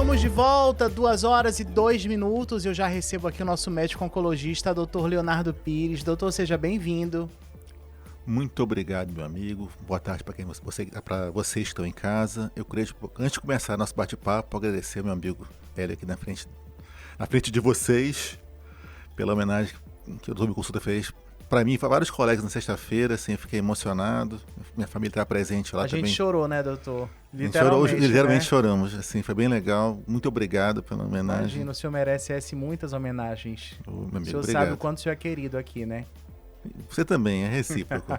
Estamos de volta, 2h02. Eu já recebo aqui o nosso médico oncologista, Dr. Leonardo Pires. Doutor, seja bem-vindo. Muito obrigado, meu amigo. Boa tarde para vocês que estão em casa. Eu queria, antes de começar nosso bate-papo, agradecer ao meu amigo Hélio aqui na frente de vocês, pela homenagem que o Doutor Me Consulta fez para mim e para vários colegas na sexta-feira. Assim, eu fiquei emocionado. Minha família está presente lá também. A gente chorou, né, doutor? Literalmente choramos. Assim, foi bem legal. Muito obrigado pela homenagem. Imagina, o senhor merece muitas homenagens. Meu amigo, o senhor obrigado. sabe o quanto o senhor é querido aqui, né? Você também, é recíproco.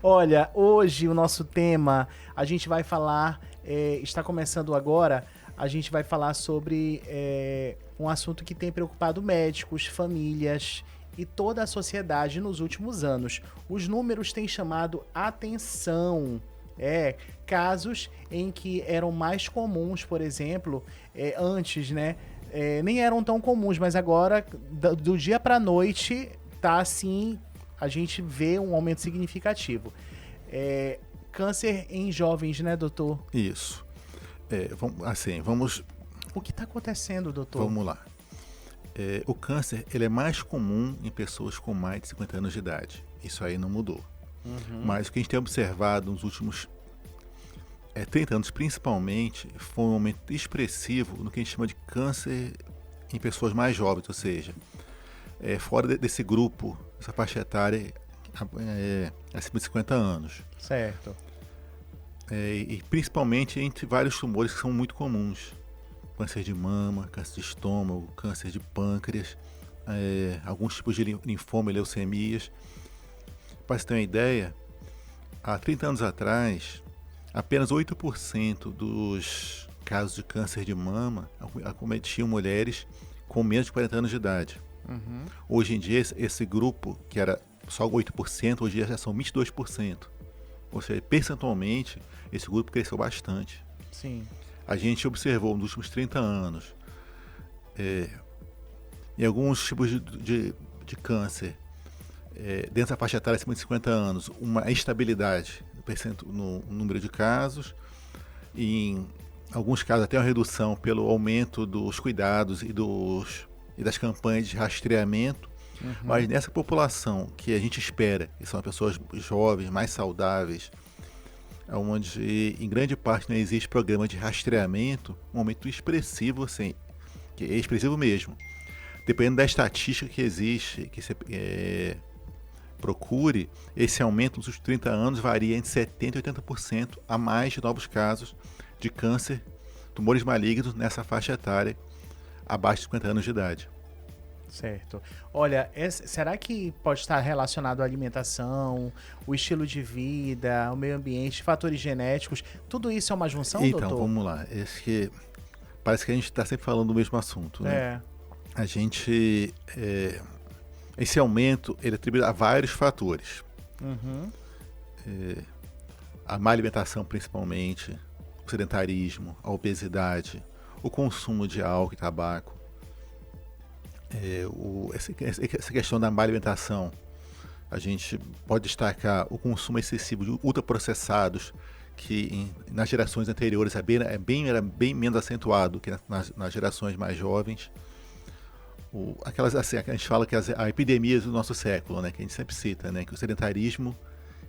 Olha, hoje o nosso tema, a gente vai falar, está começando agora, a gente vai falar sobre um assunto que tem preocupado médicos, famílias e toda a sociedade nos últimos anos. Os números têm chamado atenção. Casos em que eram mais comuns, por exemplo, antes, né? Nem eram tão comuns, mas agora, do dia para a noite, tá assim, a gente vê um aumento significativo. Câncer em jovens, né, doutor? Isso. Vamos... O que está acontecendo, doutor? Vamos lá. O câncer, ele é mais comum em pessoas com mais de 50 anos de idade. Isso aí não mudou. Uhum. Mas o que a gente tem observado nos últimos 30 anos, principalmente, foi um aumento expressivo no que a gente chama de câncer em pessoas mais jovens, ou seja, fora desse grupo, essa faixa etária acima de 50 anos. Certo. E principalmente entre vários tumores que são muito comuns. Câncer de mama, câncer de estômago, câncer de pâncreas, alguns tipos de linfoma e leucemias. Para você ter uma ideia, há 30 anos atrás, apenas 8% dos casos de câncer de mama acometiam mulheres com menos de 40 anos de idade. Uhum. Hoje em dia, esse grupo, que era só 8%, hoje em dia já são 22%. Ou seja, percentualmente, esse grupo cresceu bastante. Sim. A gente observou nos últimos 30 anos, em alguns tipos de câncer, dentro da faixa etária acima de 50 anos, uma estabilidade no número de casos, e em alguns casos até uma redução pelo aumento dos cuidados e das campanhas de rastreamento. Uhum. Mas nessa população que a gente espera, que são pessoas jovens, mais saudáveis, onde em grande parte não existe programa de rastreamento, um aumento expressivo, assim, que é expressivo mesmo. Dependendo da estatística que existe, que você procure, esse aumento nos últimos 30 anos varia entre 70% e 80% a mais de novos casos de câncer, tumores malignos nessa faixa etária abaixo de 50 anos de idade. Certo. Olha, será que pode estar relacionado à alimentação, o estilo de vida, o meio ambiente, fatores genéticos? Tudo isso é uma junção, então, doutor? Vamos lá. Parece que a gente está sempre falando do mesmo assunto, né? A gente... esse aumento, ele é atribuído a vários fatores. Uhum. A má alimentação, principalmente, o sedentarismo, a obesidade, o consumo de álcool e tabaco. Essa questão da má alimentação, a gente pode destacar o consumo excessivo de ultraprocessados, que nas gerações anteriores era bem menos acentuado que nas gerações mais jovens. Aquelas, assim, a gente fala que a epidemia do nosso século, né, que a gente sempre cita, né, que o sedentarismo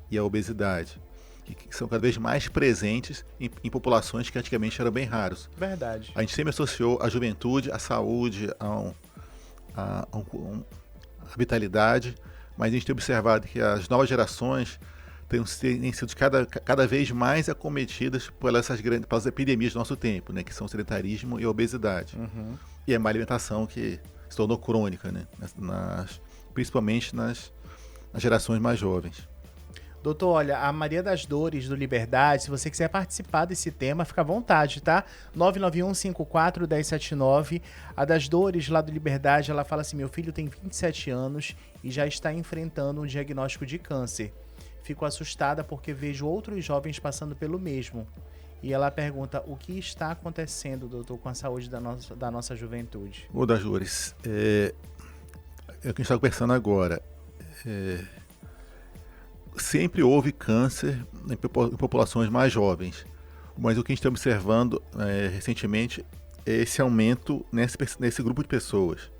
e a obesidade, que são cada vez mais presentes em populações que antigamente eram bem raros. Verdade. A gente sempre associou a juventude, a saúde, a vitalidade, mas a gente tem observado que as novas gerações têm sido cada vez mais acometidas pelas epidemias do nosso tempo, né, que são o sedentarismo e a obesidade. Uhum. E a má alimentação, que se tornou crônica, né, principalmente nas gerações mais jovens. Doutor, olha, a Maria das Dores do Liberdade, se você quiser participar desse tema, fica à vontade, tá? 991-54-1079. A das Dores lá do Liberdade, ela fala assim: meu filho tem 27 anos e já está enfrentando um diagnóstico de câncer. Fico assustada porque vejo outros jovens passando pelo mesmo. E ela pergunta: o que está acontecendo, doutor, com a saúde da nossa juventude? Ô, das Dores, o que a gente está conversando agora. Sempre houve câncer em populações mais jovens, mas o que a gente está observando recentemente esse aumento nesse grupo de pessoas.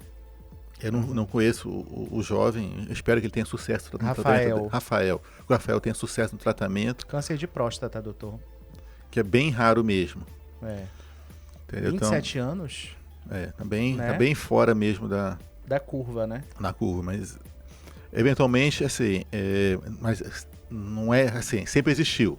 Eu não conheço o jovem, espero que ele tenha sucesso no tratamento. Rafael. O Rafael tenha sucesso no tratamento. Câncer de próstata, doutor. Que é bem raro mesmo. Entendeu? 27 anos? Tá bem fora mesmo da curva, né? Na curva, mas eventualmente, assim, mas não é assim, sempre existiu.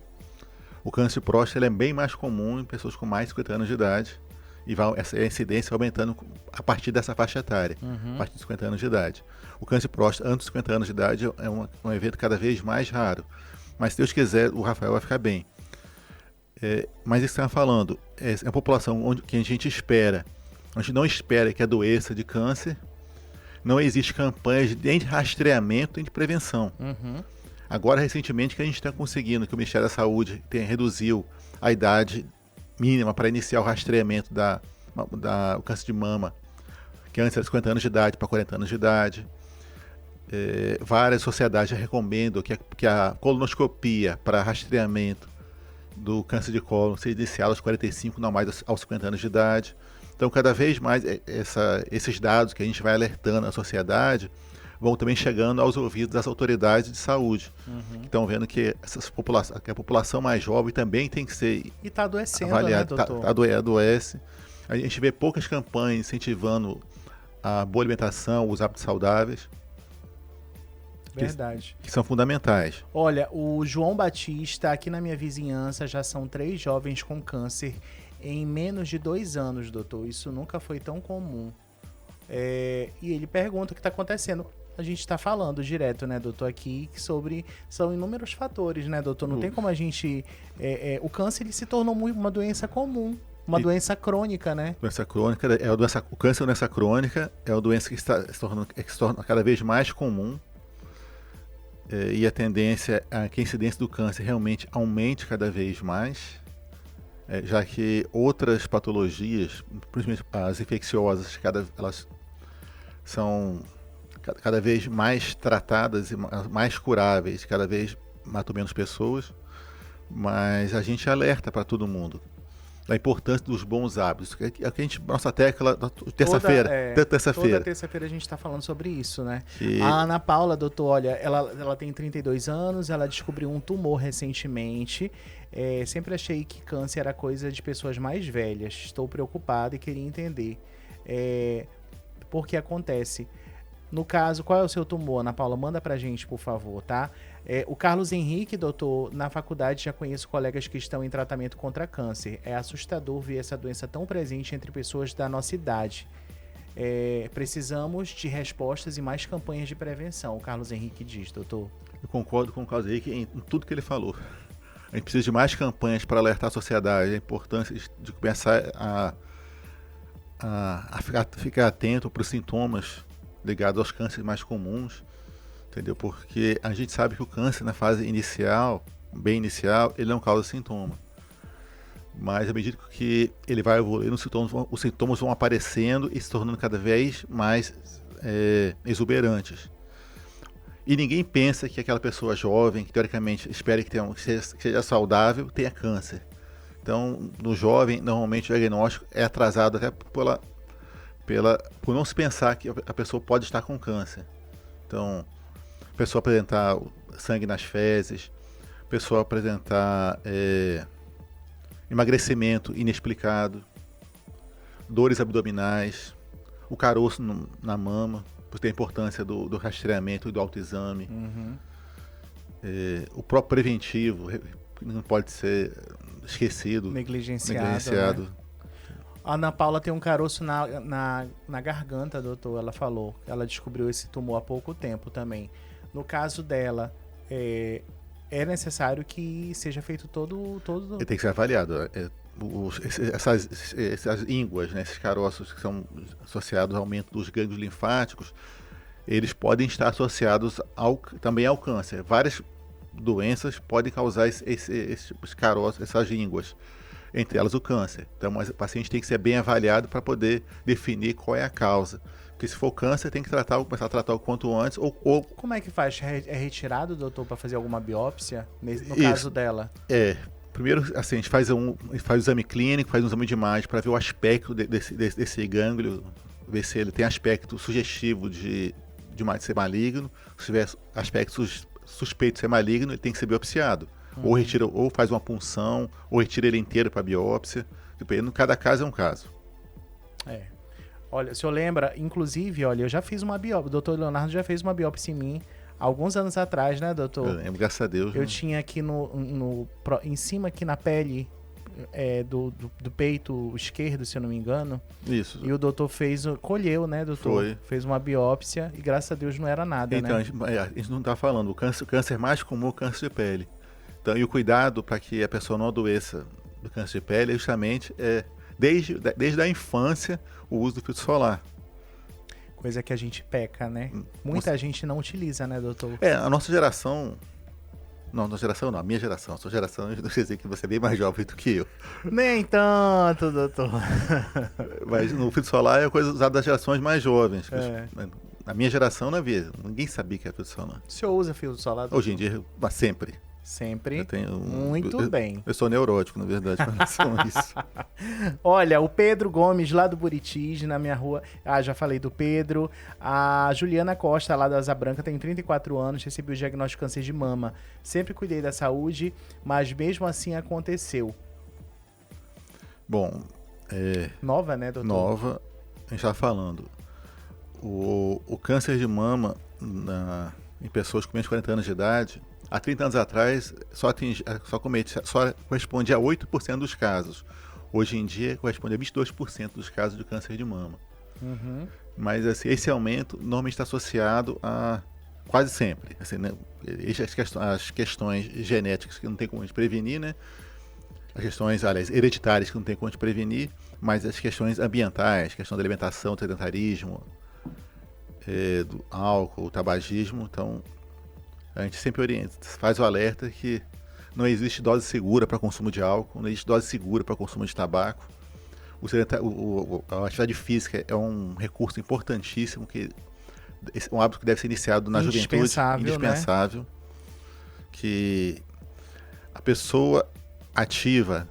O câncer de próstata ele é bem mais comum em pessoas com mais de 50 anos de idade. E essa incidência vai aumentando a partir dessa faixa etária, a partir de 50 anos de idade. O câncer de próstata antes de 50 anos de idade é um evento cada vez mais raro. Mas se Deus quiser, o Rafael vai ficar bem. Mas isso que você está falando, é uma população que a gente espera. A gente não espera que adoeça de câncer. Não existe campanhas nem de rastreamento, nem de prevenção. Agora, recentemente, que a gente está conseguindo, que o Ministério da Saúde reduziu a idade mínima para iniciar o rastreamento do câncer de mama, que antes era 50 anos de idade para 40 anos de idade. Várias sociedades já recomendam que a colonoscopia para rastreamento do câncer de cólon seja iniciada aos 45, não mais aos 50 anos de idade. Então, cada vez mais, esses dados que a gente vai alertando à sociedade vão também chegando aos ouvidos das autoridades de saúde, que estão vendo que a população mais jovem também tem que ser e está adoecendo, avaliada, né, doutor? Adoece. A gente vê poucas campanhas incentivando a boa alimentação, os hábitos saudáveis. Verdade. Que são fundamentais. Olha, o João Batista, aqui na minha vizinhança, já são 3 jovens com câncer em menos de 2 anos, doutor. Isso nunca foi tão comum. E ele pergunta o que está acontecendo. A gente está falando direto, né, doutor, aqui sobre... São inúmeros fatores, né, doutor? Não tem como a gente... o câncer ele se tornou uma doença comum. Uma doença crônica, né? Doença crônica, o câncer é uma doença crônica, é uma doença que se torna cada vez mais comum. E a tendência é que a incidência do câncer realmente aumente cada vez mais, já que outras patologias, principalmente as infecciosas, elas são cada vez mais tratadas e mais curáveis, cada vez matam menos pessoas, mas a gente alerta para todo mundo da importância dos bons hábitos. A gente, nossa tecla, terça-feira. Toda terça-feira a gente está falando sobre isso, né? A Ana Paula, doutor, olha, ela tem 32 anos, ela descobriu um tumor recentemente. Sempre achei que câncer era coisa de pessoas mais velhas. Estou preocupada e queria entender por que acontece. No caso, qual é o seu tumor, Ana Paula? Manda pra gente, por favor, tá? O Carlos Henrique, doutor, na faculdade já conheço colegas que estão em tratamento contra câncer. É assustador ver essa doença tão presente entre pessoas da nossa idade. Precisamos de respostas e mais campanhas de prevenção, o Carlos Henrique diz, doutor. Eu concordo com o Carlos Henrique em tudo que ele falou. A gente precisa de mais campanhas para alertar a sociedade, a importância de começar a ficar atento para os sintomas ligados aos cânceres mais comuns, entendeu? Porque a gente sabe que o câncer na fase inicial, bem inicial, ele não causa sintoma. Mas à medida que ele vai evoluindo, os sintomas vão aparecendo e se tornando cada vez mais exuberantes. E ninguém pensa que aquela pessoa jovem, que teoricamente espera que seja saudável, tenha câncer. Então, no jovem, normalmente o diagnóstico é atrasado até por não se pensar que a pessoa pode estar com câncer. Então, a pessoa apresentar sangue nas fezes, a pessoa apresentar emagrecimento inexplicado, dores abdominais, o caroço na mama, por ter a importância do rastreamento e do autoexame. O próprio preventivo não pode ser esquecido, negligenciado. Né? A Ana Paula tem um caroço na garganta, doutor, ela falou. Ela descobriu esse tumor há pouco tempo também. No caso dela, é necessário que seja feito todo... Ele tem que ser avaliado. Essas ínguas, né, esses caroços que são associados ao aumento dos gânglios linfáticos, eles podem estar associados também ao câncer. Várias doenças podem causar esses caroços, essas ínguas. Entre elas o câncer. Então, o paciente tem que ser bem avaliado para poder definir qual é a causa. Porque se for câncer, tem que começar a tratar o quanto antes. Como é que faz? É retirado, doutor, para fazer alguma biópsia? No caso dela? Primeiro, assim, a gente faz o exame clínico, faz um exame de imagem para ver o aspecto desse gânglio, ver se ele tem aspecto sugestivo de ser maligno. Se tiver aspecto suspeito de ser maligno, ele tem que ser biopsiado. Ou faz uma punção, ou retira ele inteiro para biópsia. Cada caso é um caso. Olha, o senhor lembra, inclusive, olha, eu já fiz uma biópsia, o doutor Leonardo já fez uma biópsia em mim, alguns anos atrás, né, doutor? Eu lembro, graças a Deus. Eu tinha aqui em cima, aqui na pele do peito esquerdo, se eu não me engano. Isso. E o doutor colheu, né, doutor? Foi. Fez uma biópsia e graças a Deus não era nada, então, né? A gente não está falando, o câncer mais comum é o câncer de pele. Então, e o cuidado para que a pessoa não adoeça do câncer de pele é justamente desde a infância o uso do filtro solar. Coisa que a gente peca, né? Muita gente não utiliza, né, doutor? A nossa geração... Não, a minha geração. A sua geração, eu não sei dizer que você é bem mais jovem do que eu. Nem tanto, doutor. Mas no filtro solar é coisa usada das gerações mais jovens. Na minha geração não havia. Ninguém sabia que era filtro solar. O senhor usa filtro solar, doutor? Hoje em dia, mas sempre. Sempre? Muito bem. Eu sou neurótico, na verdade, com relação a isso. Olha, o Pedro Gomes, lá do Buritis, na minha rua. Já falei do Pedro. A Juliana Costa, lá da Asa Branca, tem 34 anos, recebeu o diagnóstico de câncer de mama. Sempre cuidei da saúde, mas mesmo assim aconteceu. Bom, nova, né, doutor? Nova. A gente estava falando. O câncer de mama em pessoas com menos de 40 anos de idade, há 30 anos atrás, só correspondia a 8% dos casos. Hoje em dia, corresponde a 22% dos casos de câncer de mama. Mas assim, esse aumento normalmente está associado a quase sempre. Assim, né, as questões genéticas que não tem como a gente prevenir, né? As questões, aliás, hereditárias que não tem como a gente prevenir, mas as questões ambientais, questão da alimentação, do sedentarismo, do álcool, tabagismo. Então, a gente sempre orienta, faz o alerta que não existe dose segura para consumo de álcool, não existe dose segura para consumo de tabaco. A atividade física é um recurso importantíssimo, um hábito que deve ser iniciado na juventude, indispensável, né? Que a pessoa ativa,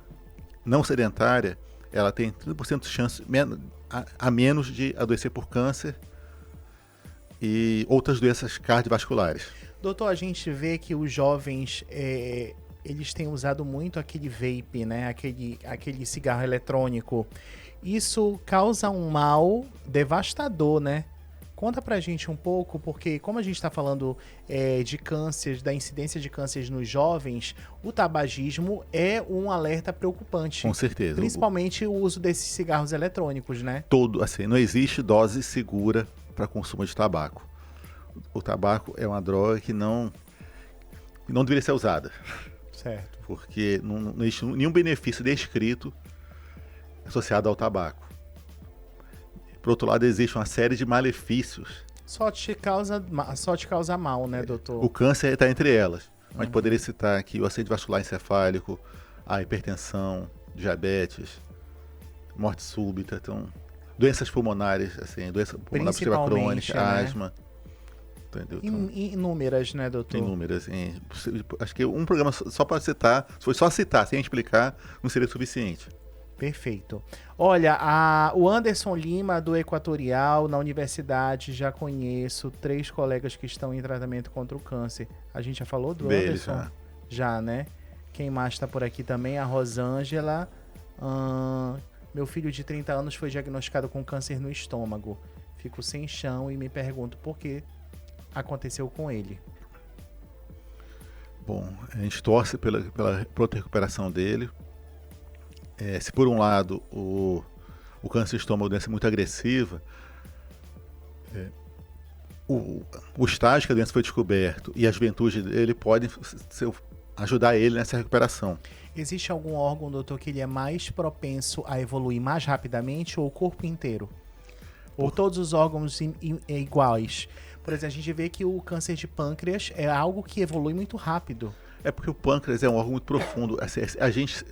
não sedentária, ela tem 30% de chance a menos de adoecer por câncer e outras doenças cardiovasculares. Doutor, a gente vê que os jovens, eles têm usado muito aquele vape, né? Aquele cigarro eletrônico. Isso causa um mal devastador, né? Conta pra gente um pouco, porque como a gente está falando de câncer, da incidência de cânceres nos jovens, o tabagismo é um alerta preocupante. Com certeza. Principalmente o uso desses cigarros eletrônicos, né? Não existe dose segura para consumo de tabaco. O tabaco é uma droga que não deveria ser usada. Certo. Porque não existe nenhum benefício descrito associado ao tabaco. Por outro lado, existe uma série de malefícios. Só te causa mal, né, doutor? O câncer está entre elas. A gente poderia citar aqui o acidente vascular encefálico, a hipertensão, diabetes, morte súbita, então, doenças pulmonares, assim, doença pulmonar obstrutiva crônica, né? asma. Entendeu? Inúmeras, né, doutor? Inúmeras. Acho que um programa só para citar, se for só citar sem explicar, não seria suficiente. Perfeito. Olha, o Anderson Lima, do Equatorial, na universidade, já conheço 3 colegas que estão em tratamento contra o câncer. A gente já falou do Anderson? Já, né? Quem mais está por aqui também? A Rosângela. Meu filho de 30 anos foi diagnosticado com câncer no estômago. Fico sem chão e me pergunto por que aconteceu com ele. Bom, a gente torce pela pronta recuperação dele. Se por um lado o câncer de estômago é uma doença muito agressiva, o estágio que a doença foi descoberto e a juventude dele podem ajudar ele nessa recuperação. Existe algum órgão, doutor, que ele é mais propenso a evoluir mais rapidamente ou o corpo inteiro? Ou todos os órgãos iguais? Por exemplo, a gente vê que o câncer de pâncreas é algo que evolui muito rápido. É porque o pâncreas é um órgão muito profundo. A gente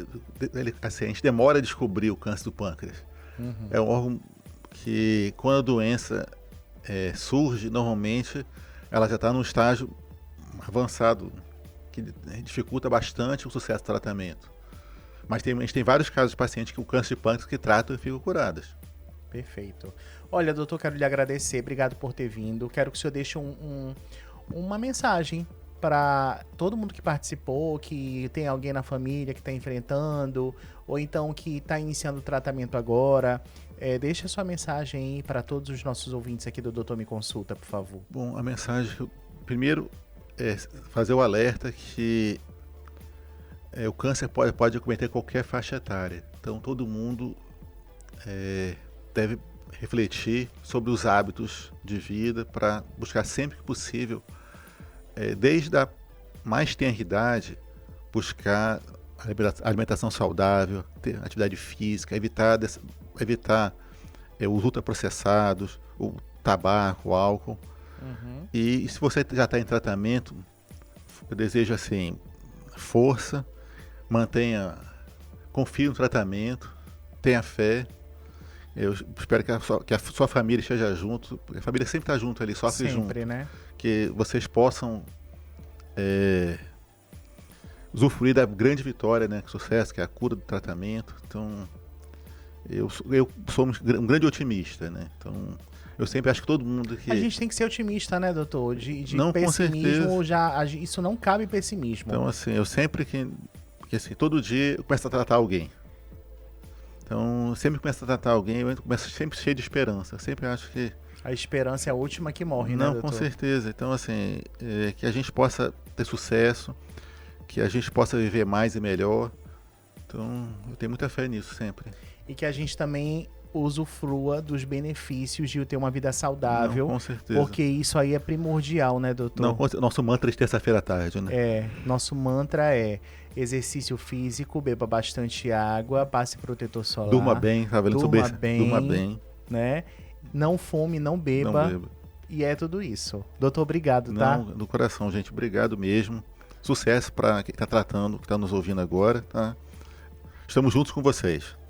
demora a descobrir o câncer do pâncreas. É um órgão que, quando a doença surge, normalmente ela já está num estágio avançado, que dificulta bastante o sucesso do tratamento. Mas a gente tem vários casos de pacientes que o câncer de pâncreas que tratam e ficam curadas. Perfeito. Olha, doutor, quero lhe agradecer. Obrigado por ter vindo. Quero que o senhor deixe uma mensagem para todo mundo que participou, que tem alguém na família que está enfrentando, ou então que está iniciando o tratamento agora. Deixa sua mensagem aí para todos os nossos ouvintes aqui do Doutor Me Consulta, por favor. Bom, a mensagem, primeiro, é fazer o alerta que o câncer pode acometer qualquer faixa etária. Então, todo mundo deve refletir sobre os hábitos de vida para buscar sempre que possível, desde a mais tenra idade, buscar alimentação saudável, ter atividade física, evitar os ultraprocessados, o tabaco, o álcool. Uhum. E se você já está em tratamento, eu desejo assim, força, confie no tratamento, tenha fé. Eu espero que a sua família esteja junto, porque a família sempre está junto ali, sofre junto. Sempre, né? Que vocês possam usufruir da grande vitória, né, sucesso, que é a cura do tratamento. Então, eu sou um grande otimista, né? Então, eu sempre acho que todo mundo que... A gente tem que ser otimista, né, doutor? Não, pessimismo, isso não cabe pessimismo. Então, assim, eu sempre que assim, todo dia eu começo a tratar alguém. Então, sempre que começo a tratar alguém, eu começo sempre cheio de esperança. Eu sempre acho que... A esperança é a última que morre, né, Não, doutor? com certeza. Então, assim, que a gente possa ter sucesso, que a gente possa viver mais e melhor. Então, eu tenho muita fé nisso sempre. E que a gente também usufrua dos benefícios de ter uma vida saudável. Não, com certeza. Porque isso aí é primordial, né, doutor? Não, nosso mantra de terça-feira à tarde, né? Nosso mantra é exercício físico, beba bastante água, passe protetor solar. Durma bem, tá vendo sobre isso? Durma bem. Né? Não fume, não beba. E é tudo isso. Doutor, obrigado, tá? Não, do coração, gente. Obrigado mesmo. Sucesso para quem está tratando, que está nos ouvindo agora, tá? Estamos juntos com vocês.